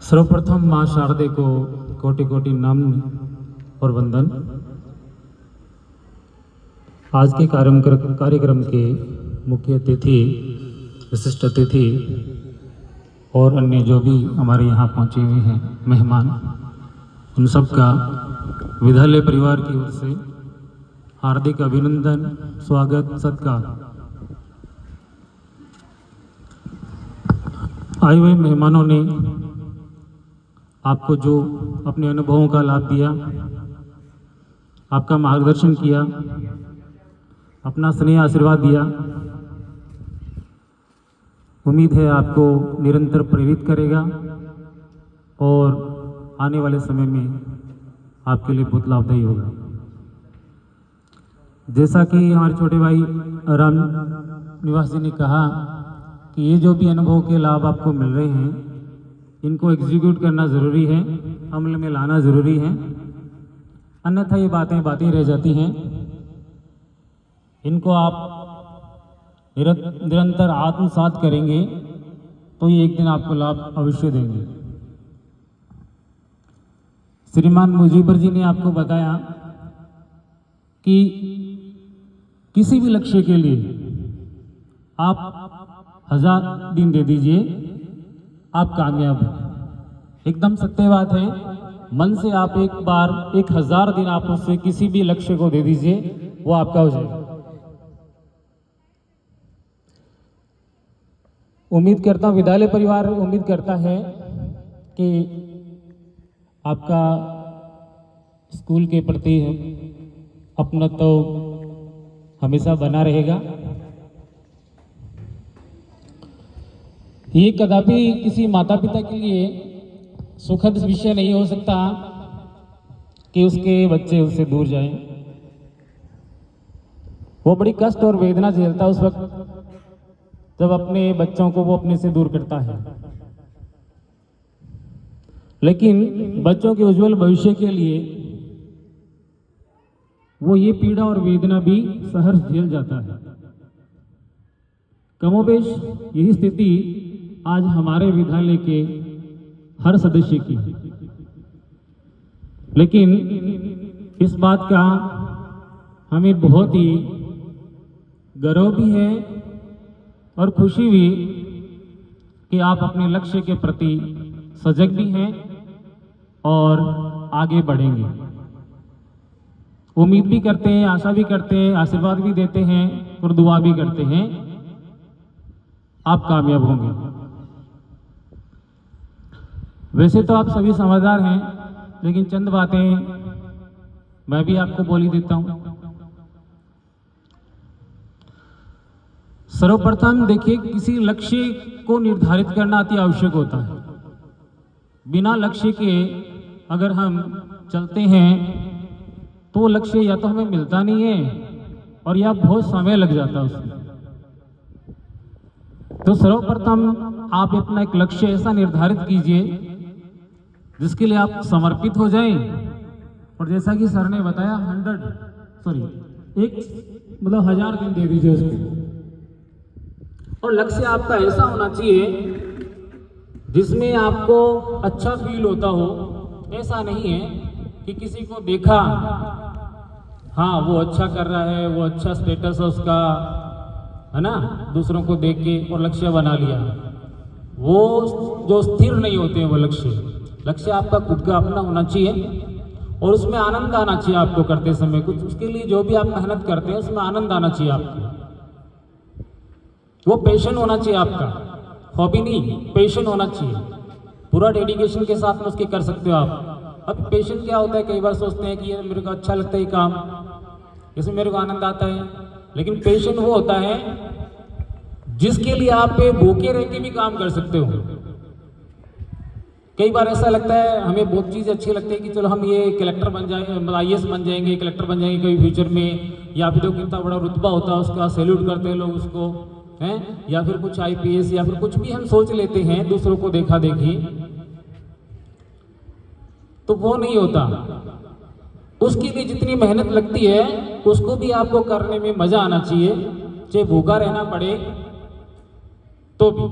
सर्वप्रथम माँ शारदे को कोटि कोटि नमन और वंदन। आज के कार्यक्रम के मुख्य अतिथि, विशिष्ट अतिथि और अन्य जो भी हमारे यहाँ पहुँचे हुए हैं मेहमान, उन सब का विद्यालय परिवार की ओर से हार्दिक अभिनंदन, स्वागत, सत्कार। आए हुए मेहमानों ने आपको जो अपने अनुभवों का लाभ दिया, आपका मार्गदर्शन किया, अपना स्नेह आशीर्वाद दिया, उम्मीद है आपको निरंतर प्रेरित करेगा और आने वाले समय में आपके लिए बहुत लाभदायी होगा। जैसा कि हमारे छोटे भाई राम निवास जी ने कहा कि ये जो भी अनुभव के लाभ आपको मिल रहे हैं, इनको एग्जीक्यूट करना ज़रूरी है, अमल में लाना ज़रूरी है, अन्यथा ये बातें रह जाती हैं। इनको आप निरंतर आत्मसात करेंगे तो ये एक दिन आपको लाभ अवश्य देंगे। श्रीमान मुजीबर जी ने आपको बताया कि किसी भी लक्ष्य के लिए आप 1000 दिन दे दीजिए, आप कामयाब हैं। एकदम सत्य बात है। मन से आप एक बार 1000 दिन आप उससे किसी भी लक्ष्य को दे दीजिए, वो आपका हो जाएगा। उम्मीद करता हूँ, विद्यालय परिवार उम्मीद करता है कि आपका स्कूल के प्रति अपना तो हमेशा बना रहेगा। ये कदापि किसी माता पिता के लिए सुखद विषय नहीं हो सकता कि उसके बच्चे उससे दूर जाएं। वो बड़ी कष्ट और वेदना झेलता है उस वक्त जब अपने बच्चों को वो अपने से दूर करता है। लेकिन बच्चों के उज्जवल भविष्य के लिए वो ये पीड़ा और वेदना भी सहर्ष झेल जाता है। कमोबेश यही स्थिति आज हमारे विद्यालय के हर सदस्य की। लेकिन इस बात का हमें बहुत ही गर्व भी है और खुशी भी कि आप अपने लक्ष्य के प्रति सजग भी हैं और आगे बढ़ेंगे। उम्मीद भी करते हैं, आशा भी करते हैं, आशीर्वाद भी देते हैं और दुआ भी करते हैं, आप कामयाब होंगे। वैसे तो आप सभी समझदार हैं, लेकिन चंद बातें मैं भी आपको बोल ही देता हूं। सर्वप्रथम देखिए, किसी लक्ष्य को निर्धारित करना अति आवश्यक होता है। बिना लक्ष्य के अगर हम चलते हैं तो लक्ष्य या तो हमें मिलता नहीं है और या बहुत समय लग जाता है उसमें। तो सर्वप्रथम आप अपना एक लक्ष्य ऐसा निर्धारित कीजिए जिसके लिए आप समर्पित हो जाएं। और जैसा कि सर ने बताया 1000 दिन दे दीजिए उसको। और लक्ष्य आपका ऐसा होना चाहिए जिसमें आपको अच्छा फील होता हो। ऐसा नहीं है कि किसी को देखा, हाँ वो अच्छा कर रहा है, वो अच्छा स्टेटस है उसका, है ना, दूसरों को देख के और लक्ष्य बना लिया। वो जो स्थिर नहीं होते हैं वो लक्ष्य आपका खुद का अपना होना चाहिए और उसमें आनंद आना चाहिए आपको करते समय। कुछ उसके लिए जो भी आप मेहनत करते हैं उसमें आनंद आना चाहिए आपको। वो पैशन होना चाहिए आपका, हॉबी नहीं, पैशन होना चाहिए। पूरा डेडिकेशन के साथ में उसके कर सकते हो आप। अब पैशन क्या होता है, कई बार सोचते हैं कि ये मेरे को अच्छा लगता है ये काम, इसमें मेरे को आनंद आता है। लेकिन पैशन वो होता है जिसके लिए आप भूखे रह के भी काम कर सकते हो। कई बार ऐसा लगता है, हमें बहुत चीज़ अच्छी लगती है कि चलो हम ये कलेक्टर बन जाएंगे, IAS बन जाएंगे, कलेक्टर बन जाएंगे कभी फ्यूचर में, या फिर तो कितना बड़ा रुतबा होता है उसका, सैल्यूट करते हैं लोग उसको, हैं, या फिर कुछ IPS या फिर कुछ भी हम सोच लेते हैं दूसरों को देखा देखी। तो वो नहीं होता। उसके लिए जितनी मेहनत लगती है उसको भी आपको करने में मजा आना चाहिए, चाहे भूखा रहना पड़े तो भी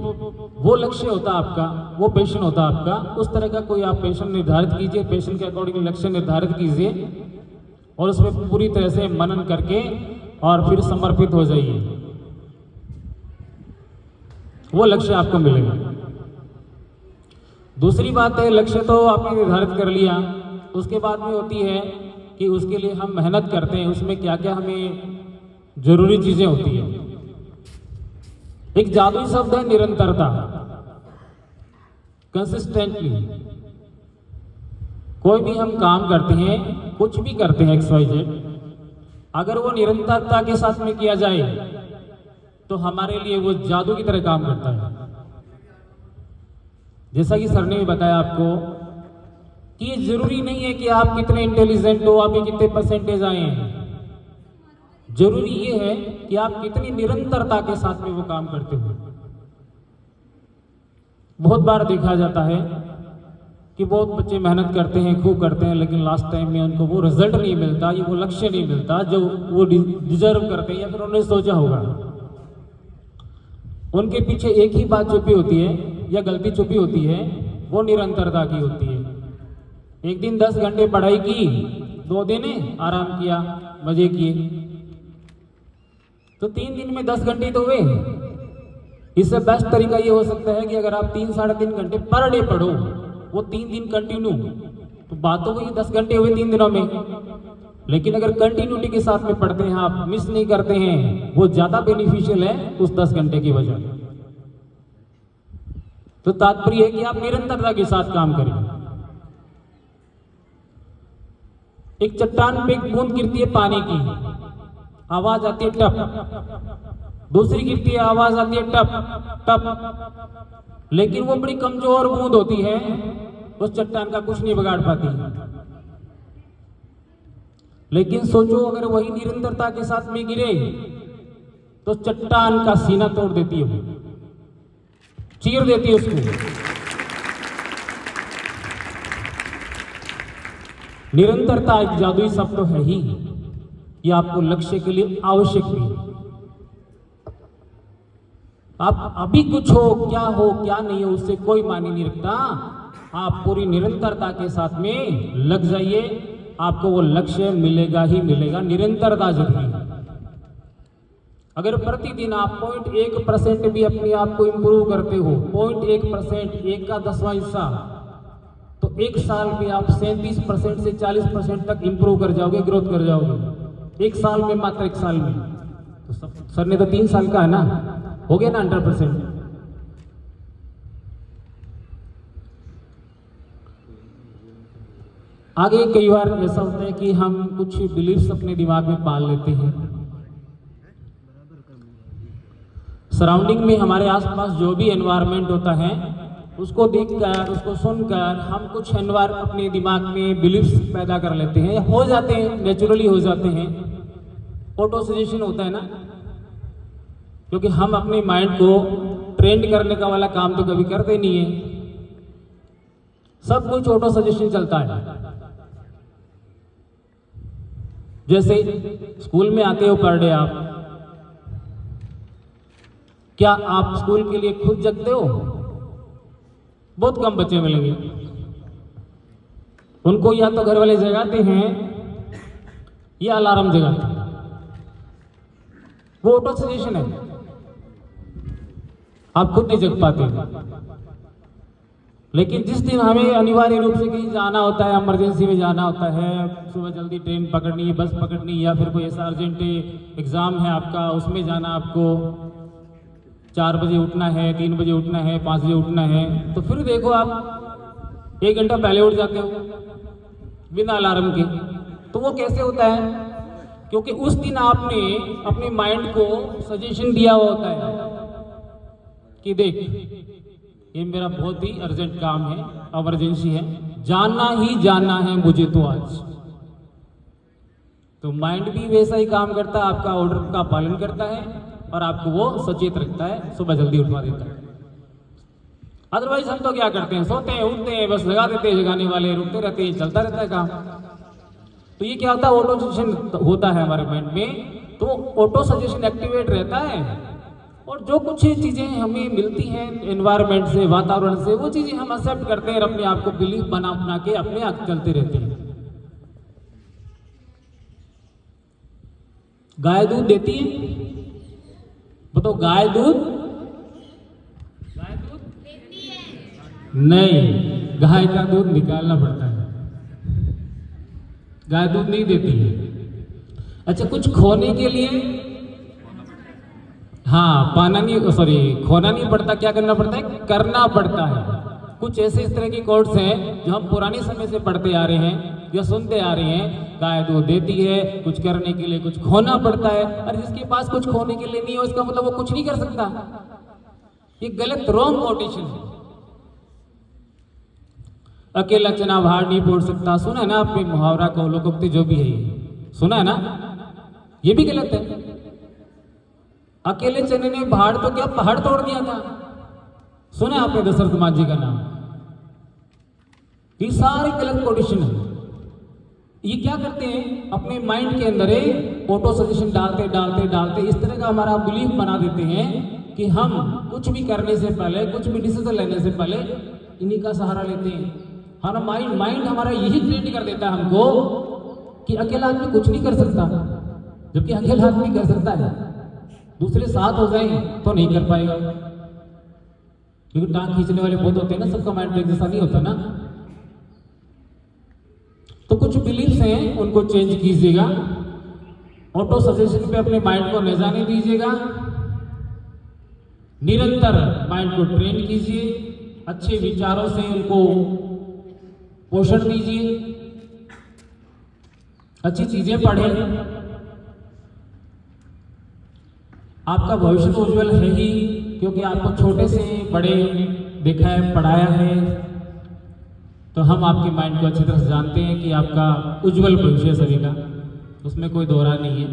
वो लक्ष्य होता आपका, वो पैशन होता आपका। उस तरह का कोई आप पैशन निर्धारित कीजिए, पैशन के अकॉर्डिंग लक्ष्य निर्धारित कीजिए और उसमें पूरी तरह से मनन करके और फिर समर्पित हो जाइए, वो लक्ष्य आपको मिलेगा। दूसरी बात है, लक्ष्य तो आपने निर्धारित कर लिया, उसके बाद में होती है कि उसके लिए हम मेहनत करते हैं, उसमें क्या क्या हमें जरूरी चीजें होती हैं। एक जादुई शब्द है निरंतरता, कंसिस्टेंटली। कोई भी हम काम करते हैं, कुछ भी करते हैं XYZ, अगर वो निरंतरता के साथ में किया जाए तो हमारे लिए वो जादू की तरह काम करता है। जैसा कि सर ने भी बताया आपको कि ये जरूरी नहीं है कि आप कितने इंटेलिजेंट हो, आप कितने परसेंटेज आए हैं। जरूरी ये है कि आप कितनी निरंतरता के साथ में वो काम करते हो। बहुत बार देखा जाता है कि बहुत बच्चे मेहनत करते हैं, खूब करते हैं, लेकिन लास्ट टाइम में उनको वो रिजल्ट नहीं मिलता, ये वो लक्ष्य नहीं मिलता जो वो डिजर्व करते हैं या फिर उन्होंने सोचा होगा। उनके पीछे एक ही बात छुपी होती है या गलती छुपी होती है, वो निरंतरता की होती है। एक दिन 10 घंटे पढ़ाई की, 2 दिन आराम किया, मजे किए, तो 3 दिन में 10 घंटे तो हुए। इससे बेस्ट तरीका ये हो सकता है कि अगर आप 3 साढ़े 3 घंटे पर डे पढ़ो, वो 3 दिन कंटिन्यू, तो बात तो वही 10 घंटे हुए 3 दिनों में। लेकिन अगर कंटिन्यूटी के साथ में पढ़ते हैं, आप मिस नहीं करते हैं, वो ज्यादा बेनिफिशियल है उस 10 घंटे की वजह। तो तात्पर्य है कि आप निरंतरता के साथ काम करें। एक चट्टान पे एक बूंद गिरती है पानी की, आवाज आती है टप, दूसरी गिरती है, आवाज आती है टप टप, लेकिन वो बड़ी कमजोर बूंद होती है, उस चट्टान का कुछ नहीं बिगाड़ पाती। लेकिन सोचो अगर वही निरंतरता के साथ में गिरे तो चट्टान का सीना तोड़ देती है, चीर देती है उसको। निरंतरता एक जादुई शब्द तो है ही, ये आपको लक्ष्य के लिए आवश्यक भी है। आप अभी कुछ हो क्या नहीं हो, उससे कोई मायने नहीं रखता। आप पूरी निरंतरता के साथ में लग जाइए, आपको वो लक्ष्य मिलेगा ही मिलेगा। निरंतरता जरूरी है। अगर प्रतिदिन आप 0.1% भी अपने आप को इंप्रूव करते हो, 0.1%, 1 का 10वां हिस्सा, तो 1 साल में आप 37% से 40% तक इंप्रूव कर जाओगे, ग्रोथ कर जाओगे। 1 साल में, मात्र 1 साल में। तो सर ने तो 3 साल का है ना, हो गया ना 100%। आगे कई बार ऐसा होता है कि हम कुछ बिलीफ्स अपने दिमाग में पाल लेते हैं। सराउंडिंग में हमारे आसपास जो भी एनवायरनमेंट होता है, उसको देखकर, उसको सुनकर हम कुछ अपने दिमाग में बिलीफ्स पैदा कर लेते हैं, या हो जाते हैं, नेचुरली हो जाते हैं। ऑटो सजेशन होता है ना, क्योंकि हम अपने माइंड को ट्रेंड करने का वाला काम तो कभी करते नहीं है। सब कुछ ऑटो सजेशन चलता है। जैसे स्कूल में आते हो पर डे आप, क्या आप स्कूल के लिए खुद जगते हो? बहुत कम बच्चे मिलेंगे। उनको या तो घर वाले जगाते हैं या अलार्म जगाते हैं। वो ऑटो सजेशन है, आप खुद नहीं जग पाते। लेकिन जिस दिन हमें अनिवार्य रूप से कहीं जाना होता है, इमरजेंसी में जाना होता है, सुबह जल्दी ट्रेन पकड़नी है, बस पकड़नी, या फिर कोई ऐसा अर्जेंट एग्जाम है आपका, उसमें जाना, आपको 4 बजे उठना है, 3 बजे उठना है, 5 बजे उठना है, तो फिर देखो आप 1 घंटा पहले उठ जाते हो बिना अलार्म के। तो वो कैसे होता है? क्योंकि उस दिन आपने अपने माइंड को सजेशन दिया हुआ होता है कि देख, ये मेरा बहुत ही अर्जेंट काम है, इमरजेंसी है, जाना ही जाना है मुझे तो आज। तो माइंड भी वैसा ही काम करता है, आपका ऑर्डर का पालन करता है और आपको वो सचेत रखता है, सुबह जल्दी उठवा देता है। अदरवाइज हम तो क्या करते हैं, सोते हैं, उठते हैं, बस लगा देते हैं जगाने वाले, रुकते रहते हैं, चलता रहता है काम। तो ये क्या होता है, ऑटो सजेशन होता है हमारे माइंड में। तो ऑटो सजेशन एक्टिवेट रहता है और जो कुछ चीज़ें हमें मिलती हैं एनवायरनमेंट से, वातावरण से, वो चीज़ें हम एक्सेप्ट करते हैं और अपने आप को बिलीव बना बना के अपने आप चलते रहते हैं। गाय दूध देती है? बताओ, गाय दूध देती है? नहीं, गाय का दूध निकालना पड़ता है, गाय दूध नहीं देती है। अच्छा, कुछ खोने के लिए हाँ पाना नहीं, सॉरी खोना नहीं पड़ता, क्या करना पड़ता है? करना पड़ता है। कुछ ऐसे इस तरह की कोड्स हैं जो हम पुराने समय से पढ़ते आ रहे हैं या सुनते आ रहे हैं। गाय दूध देती है, कुछ करने के लिए कुछ खोना पड़ता है। और जिसके पास कुछ खोने के लिए नहीं हो, इसका मतलब वो कुछ नहीं कर सकता। ये गलत, रॉन्ग कोटेशन है। अकेला चना भार नहीं फोड़ सकता, सुना है ना आपने मुहावरा को, लोकोक्ति जो भी है ये सुना है ना? ये भी गलत है। अकेले चने ने भाड़ तो क्या पहाड़ तोड़ दिया था, सुना है आपने दशरथ मां जी का नाम? ये सारी गलत कोटेशन है। ये क्या करते हैं, अपने माइंड के अंदर ऑटो सजेशन डालते डालते डालते इस तरह का हमारा बिलीफ बना देते हैं कि हम कुछ भी करने से पहले, कुछ भी डिसीजन लेने से पहले इन्हीं का सहारा लेते हैं। हमारा माइंड हमारा यही ट्रेंड कर देता है हमको कि अकेला आदमी कुछ नहीं कर सकता, जबकि अकेला आदमी कर सकता है। दूसरे साथ हो जाए तो नहीं कर पाएगा, क्योंकि टांग खींचने वाले बहुत होते हैं ना, सबका माइंड एक जैसा नहीं होता ना। तो कुछ बिलीफ्स हैं, उनको चेंज कीजिएगा। ऑटो सजेशन पे अपने माइंड को ले जाने दीजिएगा। निरंतर माइंड को ट्रेन कीजिए, अच्छे विचारों से उनको पोषण दीजिए, अच्छी चीजें पढ़ें। आपका भविष्य तो उज्जवल है ही, क्योंकि आपको छोटे से बड़े देखा है, पढ़ाया है। तो हम आपके माइंड को अच्छी तरह से जानते हैं कि आपका उज्जवल भविष्य सभी का, उसमें कोई दोहरा नहीं है।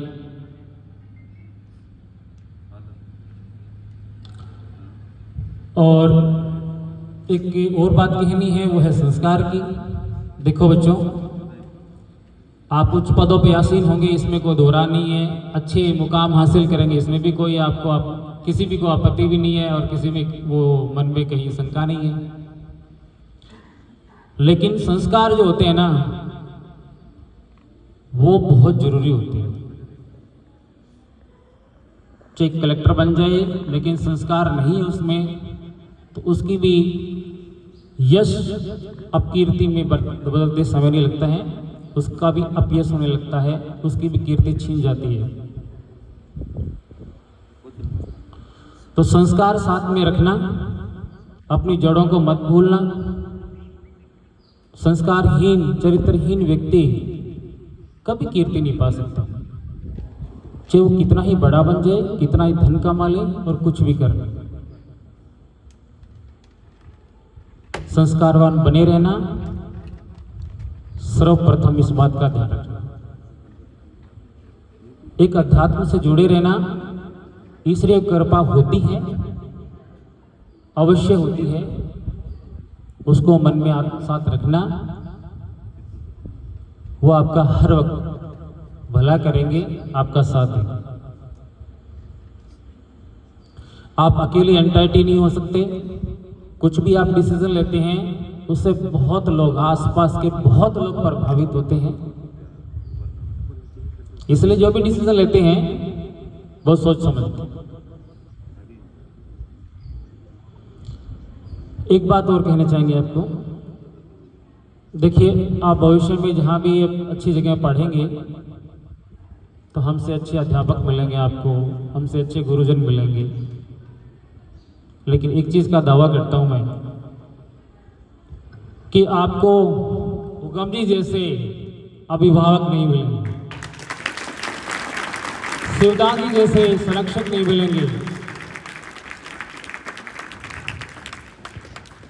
और एक और बात कहनी है, वो है संस्कार की। देखो बच्चों, आप उच्च पदों पे आसीन होंगे, इसमें कोई दोहरा नहीं है। अच्छे मुकाम हासिल करेंगे, इसमें भी कोई आपको किसी भी को आपत्ति भी नहीं है, और किसी में वो मन में कहीं शंका नहीं है। लेकिन संस्कार जो होते हैं ना, वो बहुत जरूरी होते हैं। चाहे कलेक्टर बन जाए, लेकिन संस्कार नहीं है उसमें, तो उसकी भी यश अपकीर्ति में बदलते समय नहीं लगता है, उसका भी अपयश होने लगता है, उसकी भी कीर्ति छीन जाती है। तो संस्कार साथ में रखना, अपनी जड़ों को मत भूलना। संस्कारहीन, चरित्रहीन व्यक्ति कभी कीर्ति नहीं पा सकता, चाहे वो कितना ही बड़ा बन जाए, कितना ही धन कमा ले और कुछ भी कर ले। संस्कारवान बने रहना, सर्वप्रथम इस बात का ध्यान रखना। एक अध्यात्म से जुड़े रहना, ईश्वरीय कृपा होती है, अवश्य होती है, उसको मन में साथ रखना। वो आपका हर वक्त भला करेंगे, आपका साथ देंगे। आप अकेले एंटाइटी नहीं हो सकते। कुछ भी आप डिसीजन लेते हैं, उससे बहुत लोग, आसपास के बहुत लोग प्रभावित होते हैं। इसलिए जो भी डिसीजन लेते हैं बहुत सोच समझ के। एक बात और कहना चाहेंगे आपको, देखिए आप भविष्य में जहाँ भी अच्छी जगह पढ़ेंगे तो हमसे अच्छे अध्यापक मिलेंगे आपको, हमसे अच्छे गुरुजन मिलेंगे। लेकिन एक चीज़ का दावा करता हूँ मैं कि आपको उगम जी जैसे अभिभावक नहीं मिलेंगे, शिवदास जी जैसे संरक्षक नहीं मिलेंगे।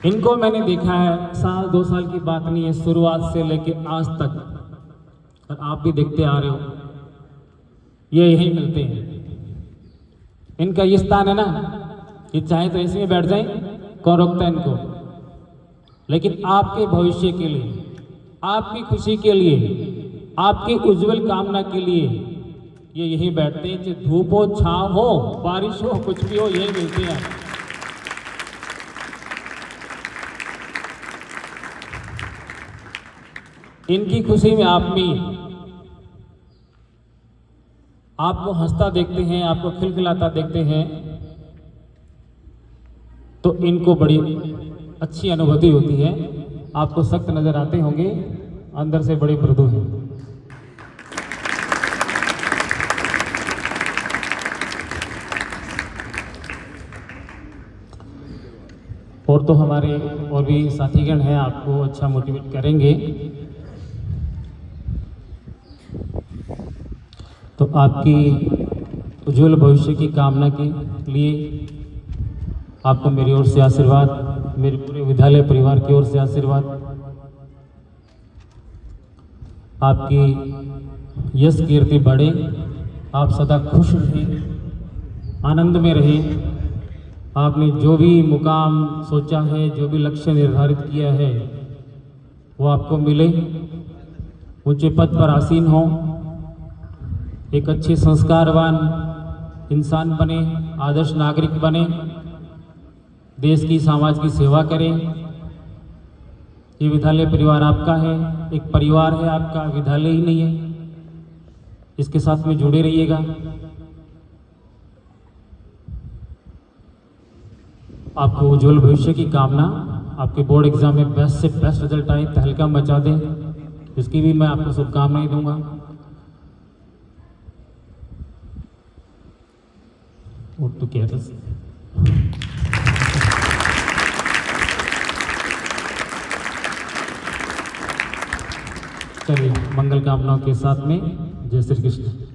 इनको मैंने देखा है, साल 2 साल की बात नहीं है, शुरुआत से लेके आज तक, और आप भी देखते आ रहे हो, ये यही मिलते हैं। इनका ये स्थान है ना, ये चाहे तो ऐसे में बैठ जाएं, कौन रोकता है इनको। लेकिन आपके भविष्य के लिए, आपकी खुशी के लिए, आपकी उज्जवल कामना के लिए ये यहीं बैठते हैं, चाहे धूप हो, छाँव हो, बारिश हो, कुछ भी हो, यही मिलते हैं। इनकी खुशी में आप भी, आपको हंसता देखते हैं, आपको खिलखिलाता देखते हैं, तो इनको बड़ी अच्छी अनुभूति होती है। आपको सख्त नजर आते होंगे, अंदर से बड़े मृदु हैं। और तो हमारे और भी साथीगण हैं, आपको अच्छा मोटिवेट करेंगे। तो आपकी उज्जवल भविष्य की कामना के लिए आपको मेरी ओर से आशीर्वाद, मेरे पूरे विद्यालय परिवार की ओर से आशीर्वाद। आपकी यश कीर्ति बढ़े, आप सदा खुश रहें, आनंद में रहें। आपने जो भी मुकाम सोचा है, जो भी लक्ष्य निर्धारित किया है, वो आपको मिले, ऊंचे पद पर आसीन हो, एक अच्छे संस्कारवान इंसान बने, आदर्श नागरिक बने, देश की, समाज की सेवा करें। ये विद्यालय परिवार आपका है, एक परिवार है आपका, विद्यालय ही नहीं है। इसके साथ में जुड़े रहिएगा। आपको उज्जवल भविष्य की कामना। आपके बोर्ड एग्जाम में बेस्ट से बेस्ट रिजल्ट आए, तहलका मचा दें, इसकी भी मैं आपको शुभकामनाएं दूंगा। और तो क्या बस चलिए, मंगल कामनाओं के साथ में जय श्री कृष्ण।